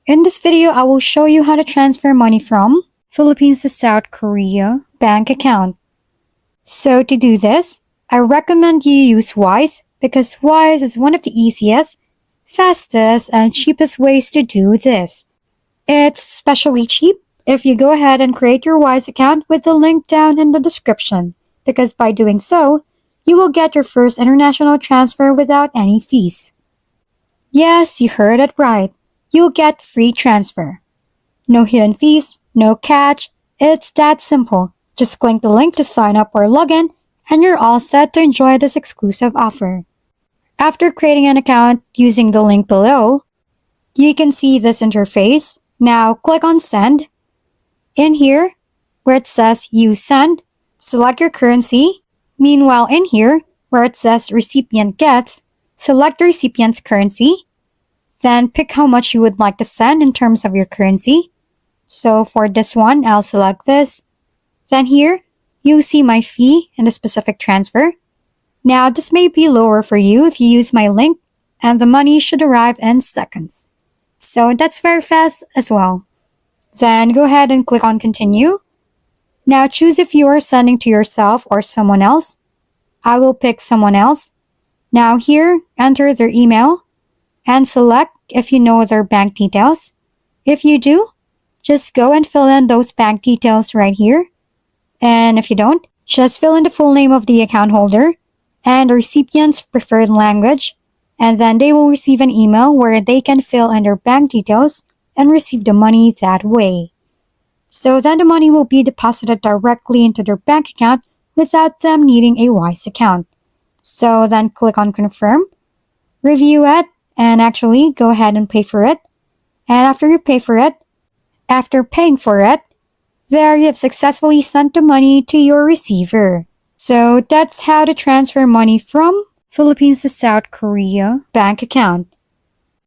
In this video, I will show you how to transfer money from Philippines to South Korea bank account. So to do this, I recommend you use Wise because Wise is one of the easiest, fastest, and cheapest ways to do this. It's especially cheap if you go ahead and create your Wise account with the link down in the description, because by doing so, you will get your first international transfer without any fees. Yes, you heard it right. You'll get free transfer. No hidden fees, no catch. It's that simple. Just click the link to sign up or log in, and you're all set to enjoy this exclusive offer. After creating an account using the link below, you can see this interface. Now click on Send. In here, where it says Use Send, select your currency. Meanwhile, in here, where it says Recipient Gets, select the recipient's currency. Then pick how much you would like to send in terms of your currency. So for this one, I'll select this. Then here, you see my fee and the specific transfer. Now this may be lower for you if you use my link, and the money should arrive in seconds. So that's very fast as well. Then go ahead and click on Continue. Now choose if you are sending to yourself or someone else. I will pick someone else. Now here, enter their email and select if you know their bank details. If you do, just go and fill in those bank details right here. And if you don't, just fill in the full name of the account holder and the recipient's preferred language, and then they will receive an email where they can fill in their bank details and receive the money that way. So then the money will be deposited directly into their bank account without them needing a Wise account. So then click on Confirm, review it, and actually go ahead and pay for it. And after you pay for it, after paying for it, there you have successfully sent the money to your receiver. So that's how to transfer money from Philippines to South Korea bank account.